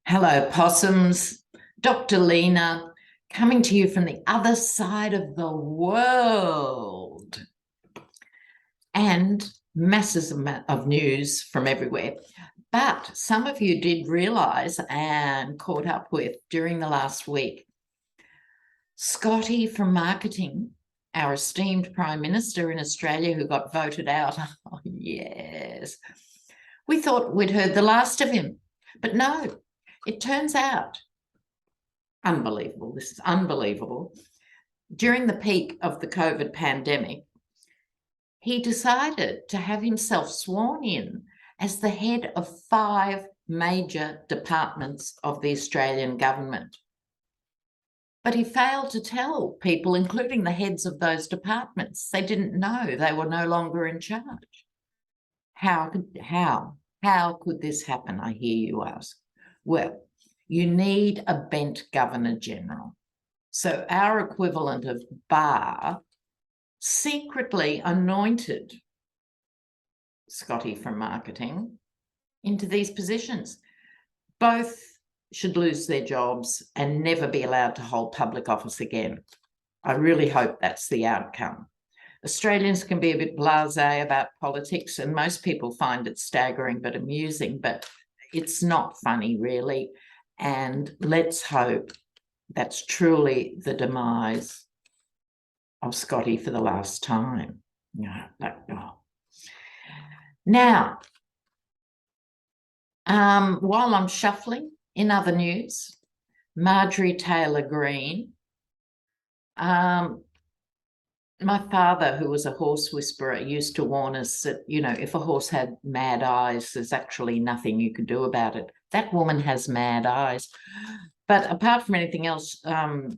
Hello, possums. Dr. Lena, coming to you from the other side of the world. And masses of news from everywhere. But some of you did realise and caught up with during the last week, Scotty from marketing, our esteemed Prime Minister in Australia who got voted out. Oh, yes. We thought we'd heard the last of him, but no. It turns out, unbelievable, this is unbelievable, during the peak of the COVID pandemic, he decided to have himself sworn in as the head of 5 major departments of the Australian government. But he failed to tell people, including the heads of those departments. They didn't know they were no longer in charge. How could this happen, I hear you ask? Well, you need a bent Governor-General. So our equivalent of Barr secretly anointed Scotty from marketing into these positions. Both should lose their jobs and never be allowed to hold public office again. I really hope that's the outcome. Australians can be a bit blasé about politics, and most people find it staggering but amusing, but it's not funny, really. And let's hope that's truly the demise of Scotty for the last time. Now, while I'm shuffling, in other news, Marjorie Taylor Greene, my father, who was a horse whisperer, used to warn us that, if a horse had mad eyes, there's actually nothing you could do about it. That woman has mad eyes. But apart from anything else,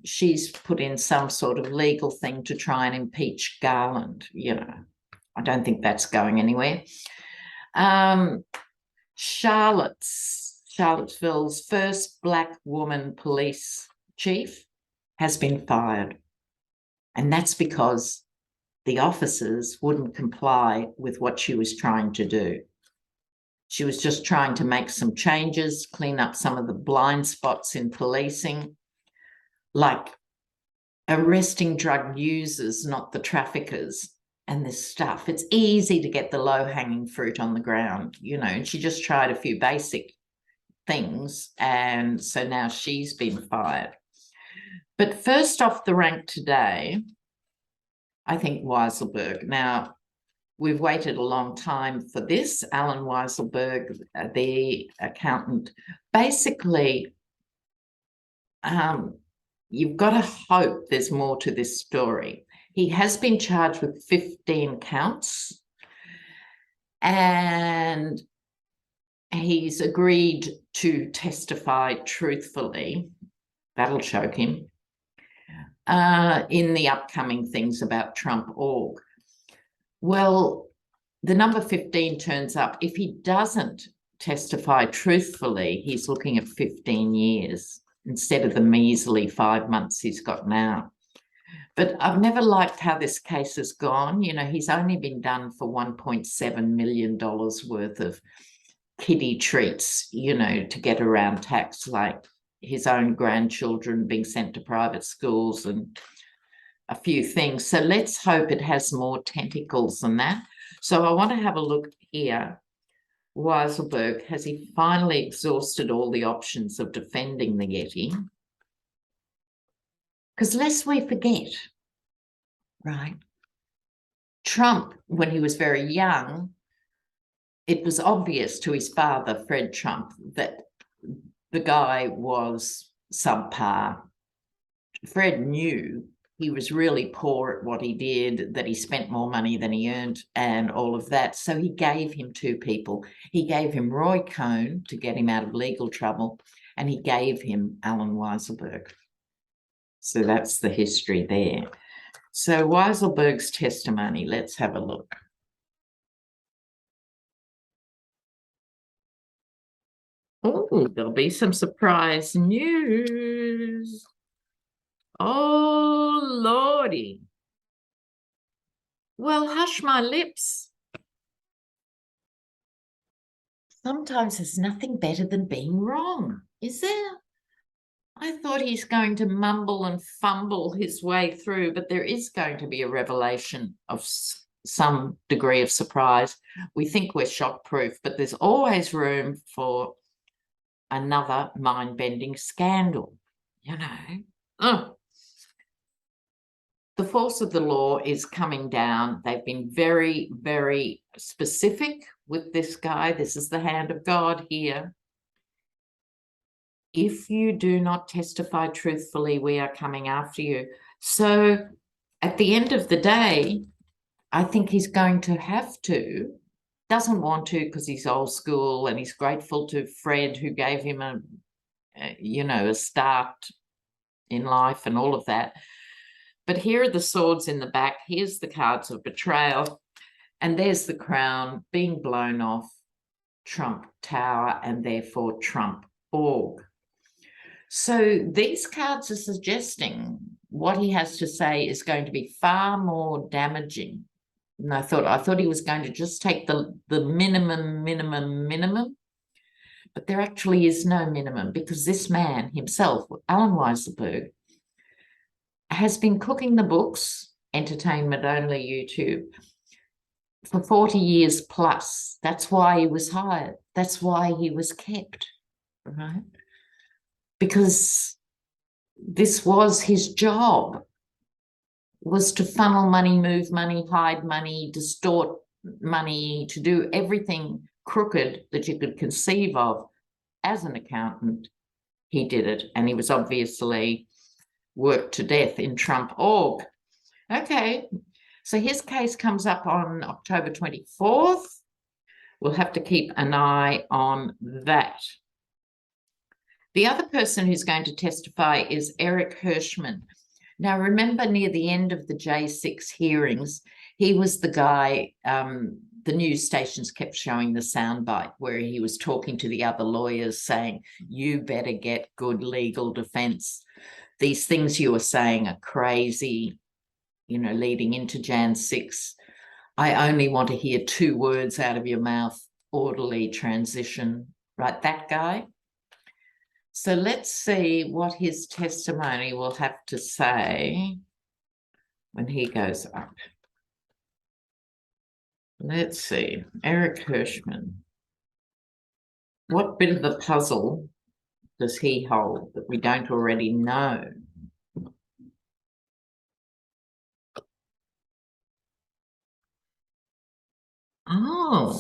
she's put in some sort of legal thing to try and impeach Garland. I don't think that's going anywhere. Charlottesville's first Black woman police chief has been fired. And that's because the officers wouldn't comply with what she was trying to do. She was just trying to make some changes, clean up some of the blind spots in policing, like arresting drug users, not the traffickers, and this stuff. It's easy to get the low-hanging fruit on the ground, and she just tried a few basic things, and so now she's been fired. But first off the rank today, I think Weisselberg. Now, we've waited a long time for this. Alan Weisselberg, the accountant, basically, you've got to hope there's more to this story. He has been charged with 15 counts, and he's agreed to testify truthfully. That'll choke him. In the upcoming things about Trump.org. Well, the number 15 turns up. If he doesn't testify truthfully, he's looking at 15 years instead of the measly 5 months he's got now. But I've never liked how this case has gone. He's only been done for $1.7 million worth of kiddie treats, to get around tax, like his own grandchildren being sent to private schools and a few things. So let's hope it has more tentacles than that. So I want to have a look here. Weisselberg, has he finally exhausted all the options of defending the Yeti? Because lest we forget, right, Trump, when he was very young, it was obvious to his father, Fred Trump, that the guy was subpar. Fred knew he was really poor at what he did, that he spent more money than he earned and all of that. So he gave him 2 people. He gave him Roy Cohn to get him out of legal trouble, and he gave him Alan Weisselberg. So that's the history there. So Weisselberg's testimony, let's have a look. Oh, there'll be some surprise news. Oh, Lordy. Well, hush my lips. Sometimes there's nothing better than being wrong, is there? I thought he's going to mumble and fumble his way through, but there is going to be a revelation of some degree of surprise. We think we're shock-proof, but there's always room for another mind-bending scandal, you know. The force of the law is coming down. They've been very, very specific with this guy. This is the hand of God here. If you do not testify truthfully, we are coming after you. So at the end of the day, I think he's going to have to, doesn't want to because he's old school and he's grateful to Fred who gave him a start in life and all of that. But here are the swords in the back. Here's the cards of betrayal. And there's the crown being blown off, Trump Tower, and therefore Trump Org. So these cards are suggesting what he has to say is going to be far more damaging. And I thought he was going to just take the minimum, but there actually is no minimum, because this man himself, Alan Weisselberg, has been cooking the books, entertainment only YouTube, for 40 years plus. That's why he was hired. That's why he was kept, right? Because this was his job, was to funnel money, move money, hide money, distort money, to do everything crooked that you could conceive of as an accountant. He did it, and he was obviously worked to death in Trump Org. Okay, so his case comes up on October 24th. We'll have to keep an eye on that. The other person who's going to testify is Eric Hirschman. Now, remember, near the end of the J6 hearings, he was the guy, the news stations kept showing the soundbite where he was talking to the other lawyers saying, you better get good legal defense. These things you are saying are crazy, leading into Jan 6. I only want to hear 2 words out of your mouth, orderly transition, right? That guy. So let's see what his testimony will have to say when he goes up. Let's see, Eric Hirschman. What bit of the puzzle does he hold that we don't already know? Oh.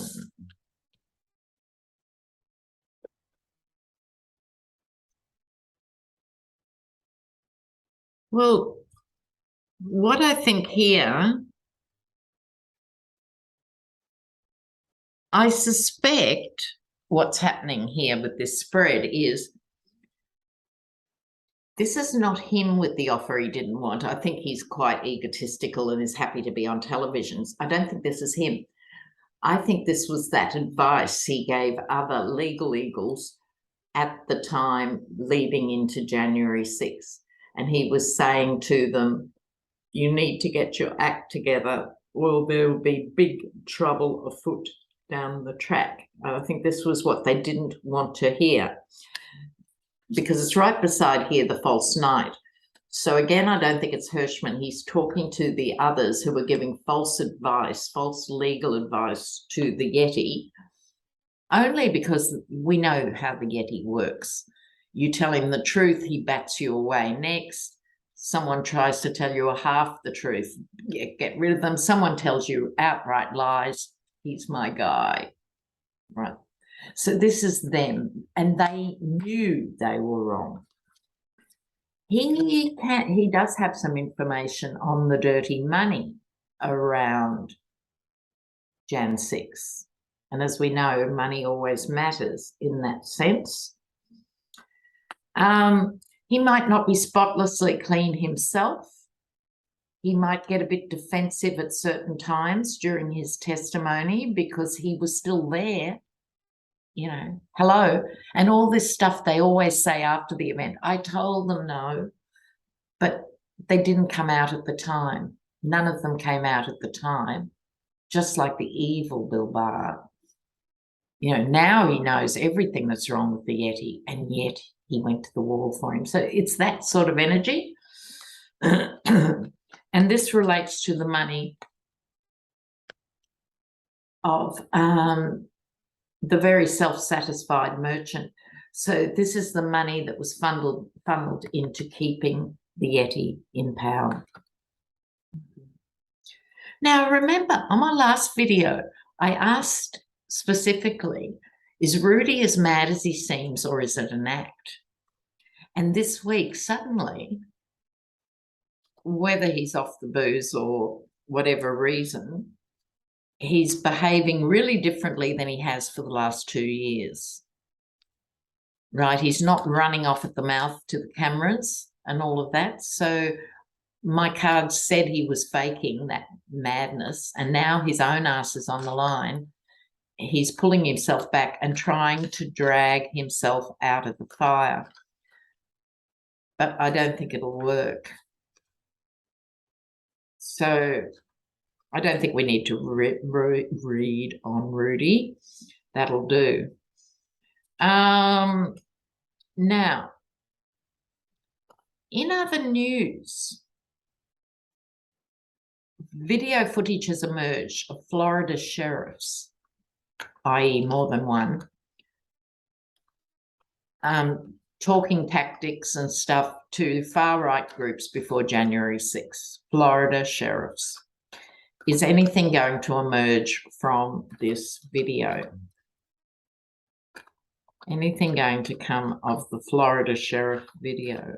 Well, what I think here, I suspect what's happening here with this spread is this is not him with the offer he didn't want. I think he's quite egotistical and is happy to be on televisions. I don't think this is him. I think this was that advice he gave other legal eagles at the time leading into January 6th. And he was saying to them, you need to get your act together or there will be big trouble afoot down the track. I think this was what they didn't want to hear, because it's right beside here, the false knight. So again, I don't think it's Hirschman. He's talking to the others who were giving false advice, false legal advice to the Yeti, only because we know how the Yeti works. You tell him the truth, he bats you away next. Someone tries to tell you half the truth, get rid of them. Someone tells you outright lies, he's my guy, right? So this is them, and they knew they were wrong. He does have some information on the dirty money around Jan 6. And as we know, money always matters in that sense. He might not be spotlessly clean himself. He might get a bit defensive at certain times during his testimony because he was still there. Hello. And all this stuff they always say after the event. I told them no, but they didn't come out at the time. None of them came out at the time, just like the evil Bill Barr. You know, now he knows everything that's wrong with the Yeti, and yet he went to the wall for him. So it's that sort of energy. And this relates to the money of the very self-satisfied merchant. So this is the money that was funneled into keeping the Yeti in power. Now, remember, on my last video, I asked specifically, is Rudy as mad as he seems, or is it an act? And this week, suddenly, whether he's off the booze or whatever reason, he's behaving really differently than he has for the last 2 years. Right? He's not running off at the mouth to the cameras and all of that. So my cards said he was faking that madness, and now his own ass is on the line. He's pulling himself back and trying to drag himself out of the fire. But I don't think it'll work. So I don't think we need to read on Rudy. That'll do. Now, in other news, video footage has emerged of Florida sheriffs, i.e. more than one, talking tactics and stuff to far-right groups before January 6th. Florida sheriffs. Is anything going to emerge from this video? Anything going to come of the Florida sheriff video?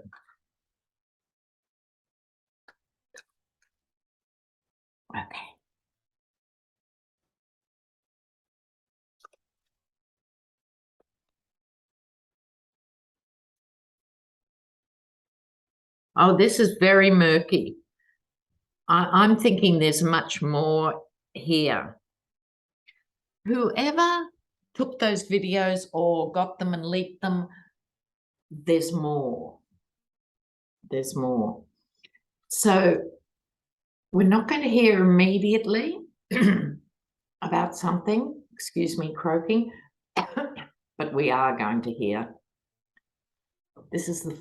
Okay. Oh, this is very murky. I'm thinking there's much more here. Whoever took those videos or got them and leaked them, there's more. There's more. So we're not going to hear immediately about something, excuse me, croaking, but we are going to hear. This is the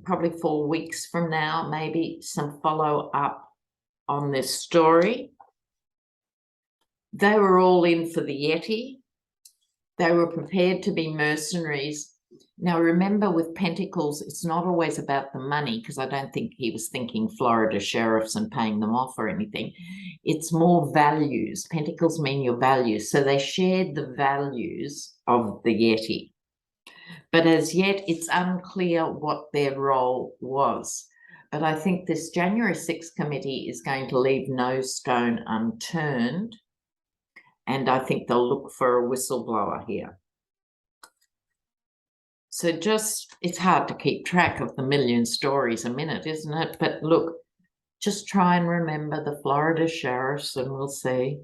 probably 4 weeks from now, maybe some follow up on this story. They were all in for the Yeti. They were prepared to be mercenaries. Now, remember, with Pentacles, it's not always about the money, because I don't think he was thinking Florida sheriffs and paying them off or anything. It's more values. Pentacles mean your values. So they shared the values of the Yeti. But as yet, it's unclear what their role was. But I think this January 6th committee is going to leave no stone unturned. And I think they'll look for a whistleblower here. So it's hard to keep track of the million stories a minute, isn't it? But look, just try and remember the Florida sheriffs and we'll see.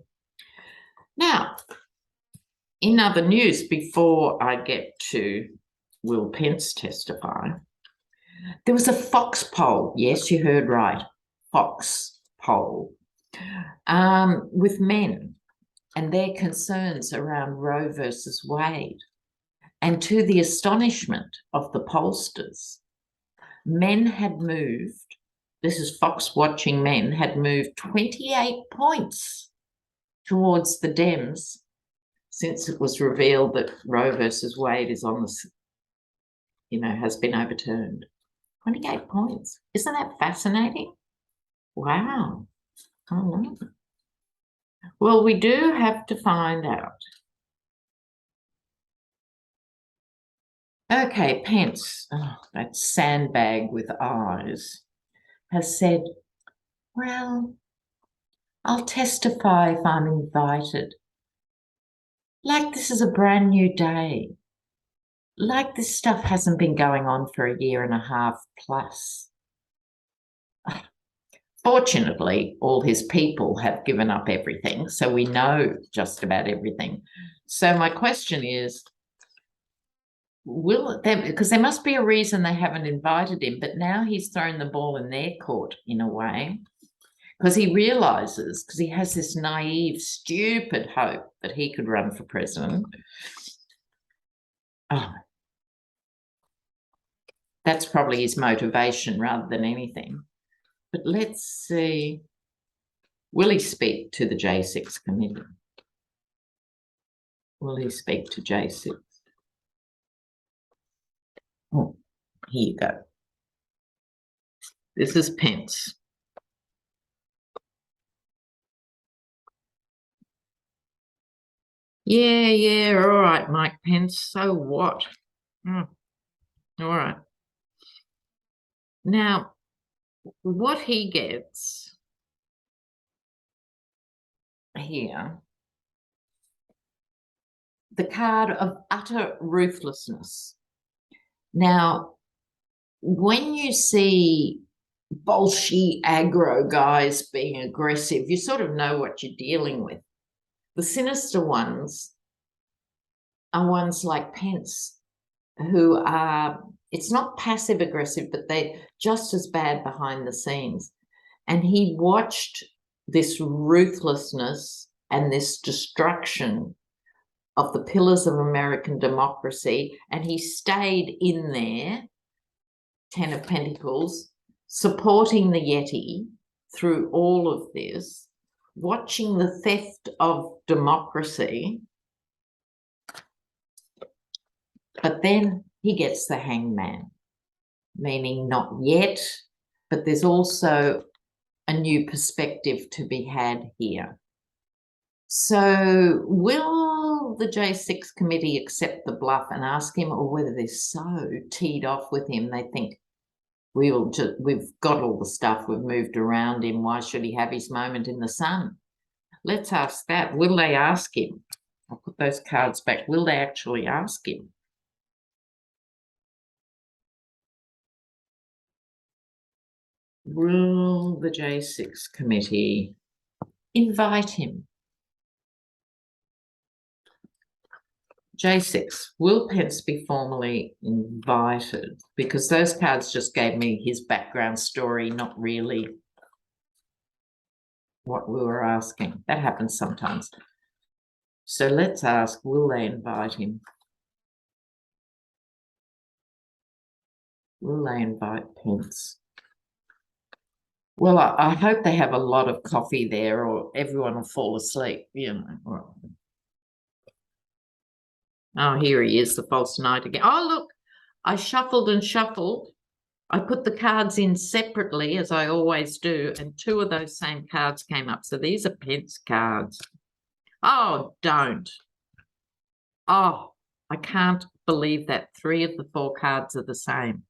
Now, in other news, before I get to will Pence testify, there was a Fox poll. Yes, you heard right. Fox poll with men and their concerns around Roe versus Wade. And to the astonishment of the pollsters, men had moved, this is Fox watching men, had moved 28 points towards the Dems since it was revealed that Roe versus Wade is on the, has been overturned. 28 points. Isn't that fascinating? Wow. I don't know. Well, we do have to find out. Okay, Pence, that sandbag with eyes, has said, well, I'll testify if I'm invited. Like this is a brand new day. Like this stuff hasn't been going on for a year and a half plus. Fortunately, all his people have given up everything, so we know just about everything. So my question is, because there must be a reason they haven't invited him, but now he's thrown the ball in their court in a way. because he realizes, because he has this naive, stupid hope that he could run for president. Oh, that's probably his motivation rather than anything. But let's see. Will he speak to the J6 committee? Will he speak to J6? Oh, here you go. This is Pence. Yeah, all right, Mike Pence, so what? All right. Now, what he gets here, the card of utter ruthlessness. Now, when you see bolshy aggro guys being aggressive, you sort of know what you're dealing with. The sinister ones are ones like Pence, who are, it's not passive aggressive, but they're just as bad behind the scenes. And he watched this ruthlessness and this destruction of the pillars of American democracy, and he stayed in there, 10 of Pentacles, supporting the Yeti through all of this, watching the theft of democracy. But then he gets the hangman, meaning not yet, but there's also a new perspective to be had here. So will the J6 committee accept the bluff and ask him, or whether they're so teed off with him, they think we've got all the stuff, we've moved around him, why should he have his moment in the sun? Let's ask that. Will they ask him? I'll put those cards back. Will they actually ask him? Will the J6 committee invite him? J6, will Pence be formally invited? Because those cards just gave me his background story, not really what we were asking. That happens sometimes. So let's ask, will they invite him? Will they invite Pence? Well, I hope they have a lot of coffee there, or everyone will fall asleep, you know. Oh, here he is, the false knight again. Oh, look, I shuffled and shuffled. I put the cards in separately, as I always do, and two of those same cards came up. So these are Pence cards. Oh, don't. Oh, I can't believe that 3 of the 4 cards are the same.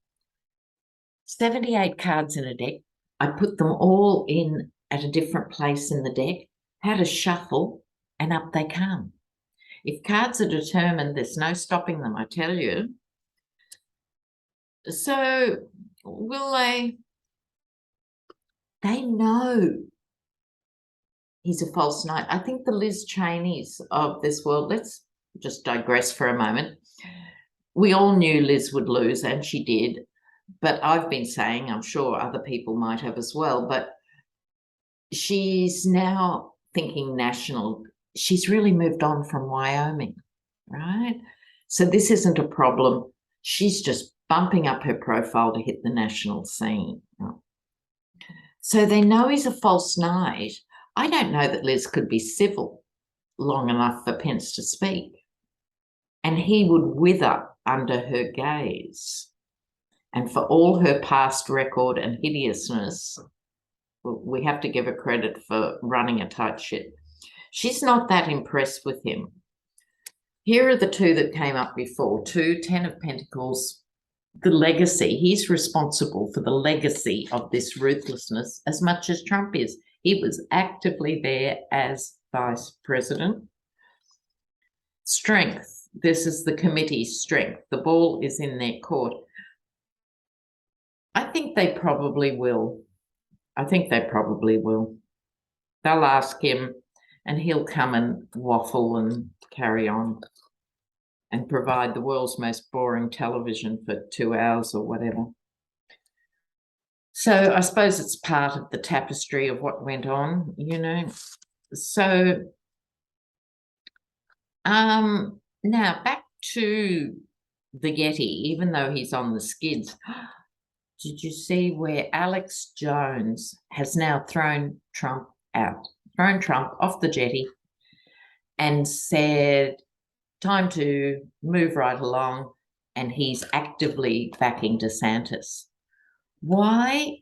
78 cards in a deck. I put them all in at a different place in the deck, had a shuffle, and up they come. If cards are determined, there's no stopping them, I tell you. So will they know he's a false knight. I think the Liz Cheneys of this world, let's just digress for a moment. We all knew Liz would lose, and she did. But I've been saying, I'm sure other people might have as well, but she's now thinking national. She's really moved on from Wyoming, right? So this isn't a problem. She's just bumping up her profile to hit the national scene. So they know he's a false knight. I don't know that Liz could be civil long enough for Pence to speak, and he would wither under her gaze. And for all her past record and hideousness, we have to give her credit for running a tight ship. She's not that impressed with him. Here are the 2 that came up before. 2, 10 of Pentacles, the legacy. He's responsible for the legacy of this ruthlessness as much as Trump is. He was actively there as vice president. Strength. This is the committee's strength. The ball is in their court. I think they probably will. They'll ask him, and he'll come and waffle and carry on and provide the world's most boring television for 2 hours or whatever. So I suppose it's part of the tapestry of what went on, you know. So now back to the Yeti, even though he's on the skids. Did you see where Alex Jones has now thrown Trump off the jetty and said, time to move right along, and he's actively backing DeSantis. Why,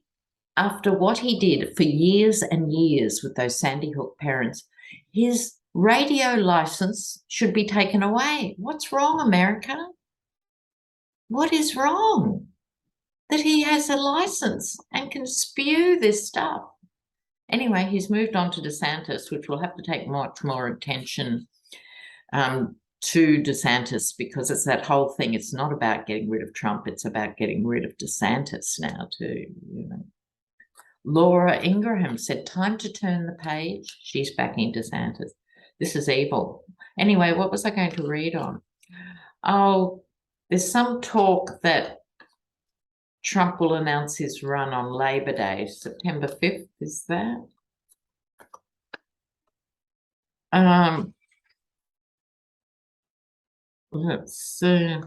after what he did for years and years with those Sandy Hook parents, his radio license should be taken away? What's wrong, America? What is wrong? That he has a license and can spew this stuff. Anyway, he's moved on to DeSantis, which will have to take much more attention to DeSantis, because it's that whole thing. It's not about getting rid of Trump. It's about getting rid of DeSantis now too, you know. Laura Ingraham said, time to turn the page. She's backing DeSantis. This is evil. Anyway, what was I going to read on? Oh, there's some talk that Trump will announce his run on Labor Day, September 5th, is that? Let's see.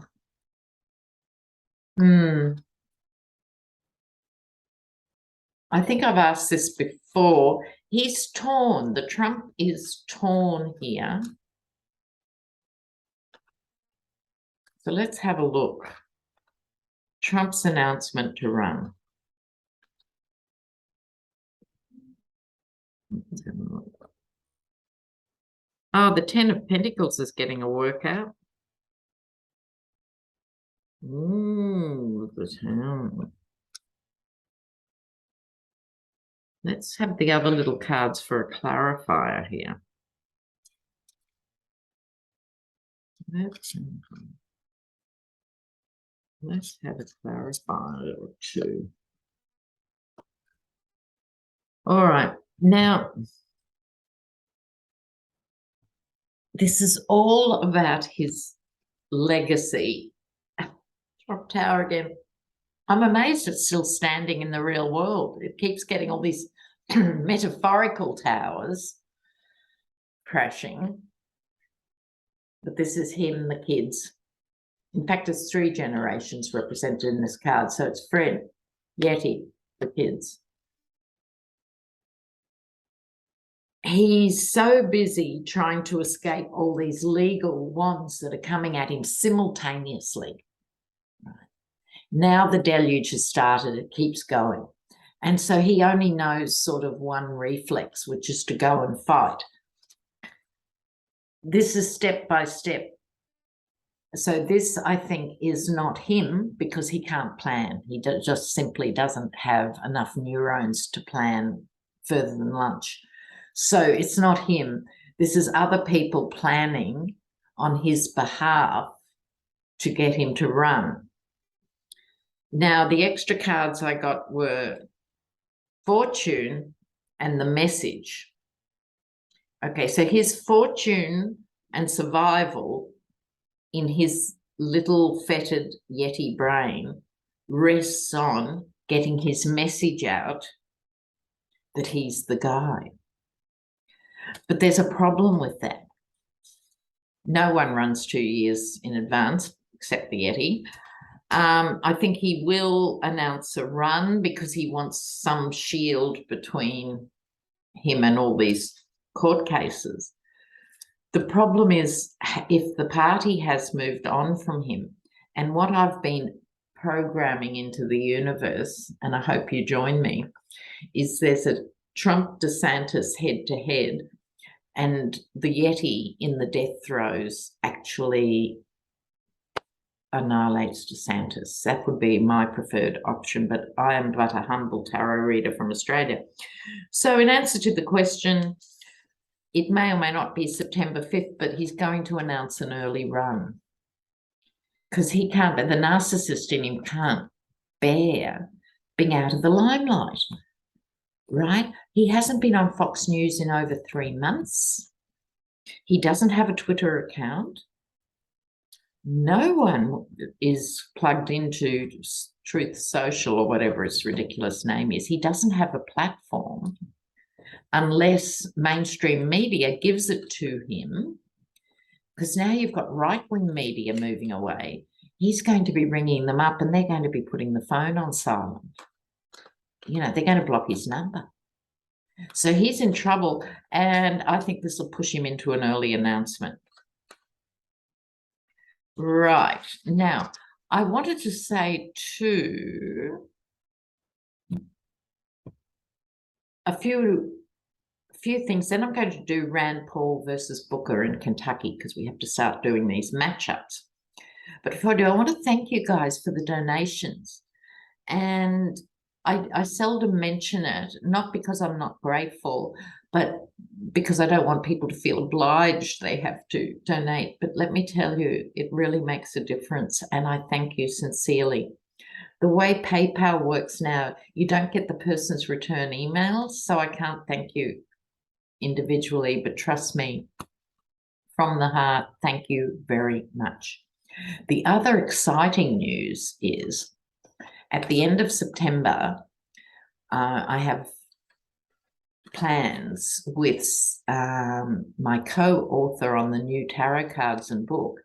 I think I've asked this before. He's torn. The Trump is torn here. So let's have a look. Trump's announcement to run. Oh, the 10 of Pentacles is getting a workout. Ooh, look at him. Let's have the other little cards for a clarifier here. Let's have a clarifier or two. All right, now this is all about his legacy. Trump Tower again. I'm amazed it's still standing in the real world. It keeps getting all these metaphorical towers crashing. But this is him, the kids. In fact, it's 3 generations represented in this card. So it's Fred, Yeti, the kids. He's so busy trying to escape all these legal wands that are coming at him simultaneously. Now the deluge has started, it keeps going. And so he only knows sort of one reflex, which is to go and fight. This is step by step. So this, I think, is not him, because he can't plan. He just simply doesn't have enough neurons to plan further than lunch. So it's not him. This is other people planning on his behalf to get him to run. Now, the extra cards I got were Fortune and the Message. Okay, so his fortune and survival in his little fettered Yeti brain rests on getting his message out that he's the guy. But there's a problem with that. No one runs 2 years in advance except the Yeti. I think he will announce a run because he wants some shield between him and all these court cases. The problem is, if the party has moved on from him, and what I've been programming into the universe, and I hope you join me, is there's a Trump DeSantis head-to-head, and the Yeti in the death throes actually annihilates DeSantis. That would be my preferred option, but I am but a humble tarot reader from Australia. So in answer to the question, it may or may not be September 5th, but he's going to announce an early run, because he can't, the narcissist in him can't bear being out of the limelight, right? He hasn't been on Fox News in over 3 months. He doesn't have a Twitter account. No one is plugged into Truth Social or whatever its ridiculous name is. He doesn't have a platform unless mainstream media gives it to him, because now you've got right-wing media moving away. He's going to be ringing them up and they're going to be putting the phone on silent. You know, they're going to block his number. So he's in trouble, and I think this will push him into an early announcement. Right. Now, I wanted to say too a few things. Then I'm going to do Rand Paul versus Booker in Kentucky, because we have to start doing these matchups. But before I do, I want to thank you guys for the donations. And I seldom mention it, not because I'm not grateful, but because I don't want people to feel obliged they have to donate. But let me tell you, it really makes a difference, and I thank you sincerely. The way PayPal works now, you don't get the person's return emails, so I can't thank you individually, but trust me, from the heart, thank you very much. The other exciting news is at the end of September, I have plans with my co-author on the new tarot cards and book,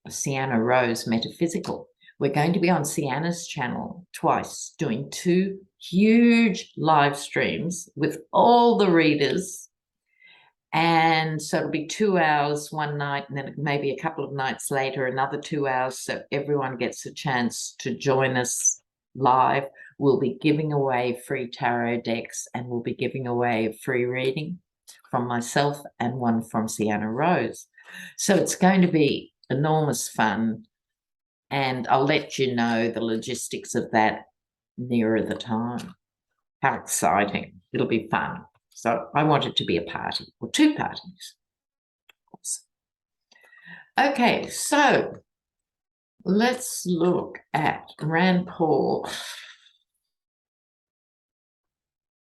Sienna Rose Metaphysical. We're going to be on Sienna's channel twice, doing 2 huge live streams with all the readers. And so it'll be 2 hours one night, and then maybe a couple of nights later, another 2 hours. So everyone gets a chance to join us live. We'll be giving away free tarot decks, and we'll be giving away a free reading from myself and one from Sienna Rose. So it's going to be enormous fun. And I'll let you know the logistics of that nearer the time. How exciting. It'll be fun. So I want it to be a party, or 2 parties. Okay, so let's look at Rand Paul.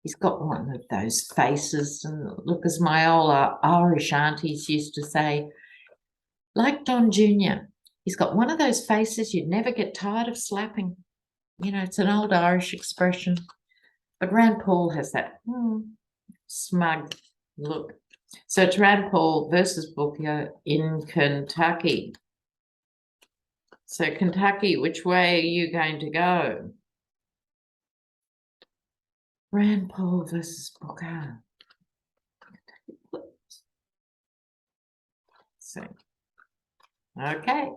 He's got one of those faces, and look, as my old Irish aunties used to say, like Don Jr., he's got one of those faces you'd never get tired of slapping. You know, it's an old Irish expression. But Rand Paul has that smug look. So it's Rand Paul versus Booker in Kentucky. So Kentucky, which way are you going to go? Rand Paul versus Booker. So, okay.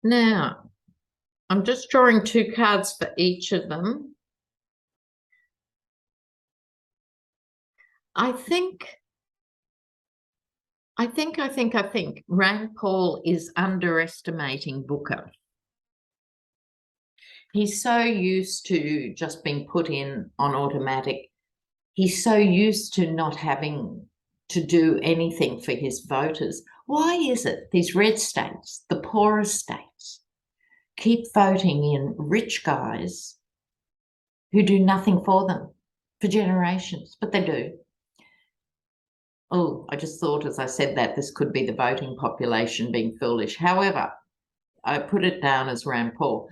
Now, I'm just drawing 2 cards for each of them. I think Rand Paul is underestimating Booker. He's so used to just being put in on automatic. He's so used to not having to do anything for his voters. Why is it these red states, the poorest states, keep voting in rich guys who do nothing for them for generations? But they do. Oh, I just thought as I said that this could be the voting population being foolish. However, I put it down as Rand Paul.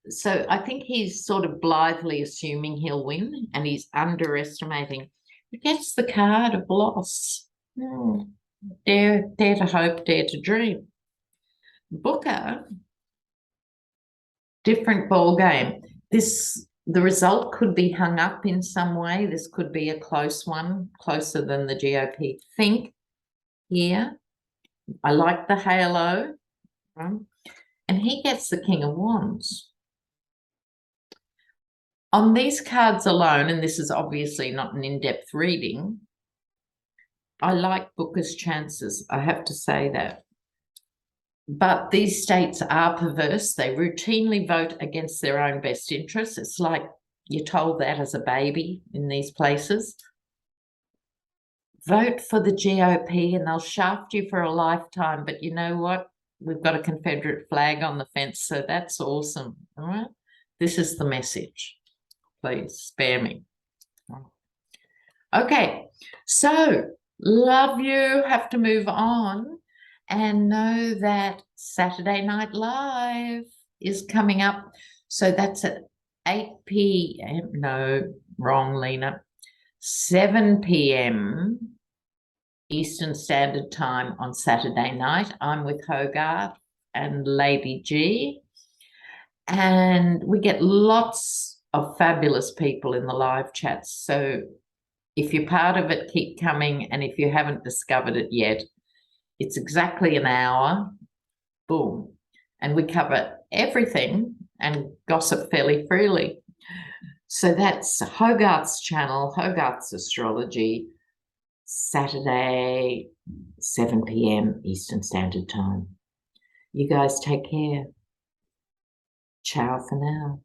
So I think he's sort of blithely assuming he'll win, and he's underestimating. He gets the card of loss. Dare to hope, dare to dream. Booker, different ball game. The result could be hung up in some way. This could be a close one, closer than the GOP think here. I like the halo. And he gets the King of Wands. On these cards alone, and this is obviously not an in-depth reading, I like Booker's chances, I have to say that. But these states are perverse. They routinely vote against their own best interests. It's like you're told that as a baby in these places. Vote for the GOP and they'll shaft you for a lifetime. But you know what? We've got a Confederate flag on the fence, so that's awesome. All right? This is the message. Please spare me. Okay, so love you. Have to move on, and know that Saturday Night Live is coming up. So that's at 8 p.m. No, wrong, Lena. 7 p.m. Eastern Standard Time on Saturday night. I'm with Hogarth and Lady G, and we get lots of fabulous people in the live chats. So if you're part of it, keep coming. And if you haven't discovered it yet, it's exactly an hour. Boom. And we cover everything and gossip fairly freely. So that's Hogarth's channel, Hogarth's Astrology, Saturday, 7 p.m. Eastern Standard Time. You guys take care. Ciao for now.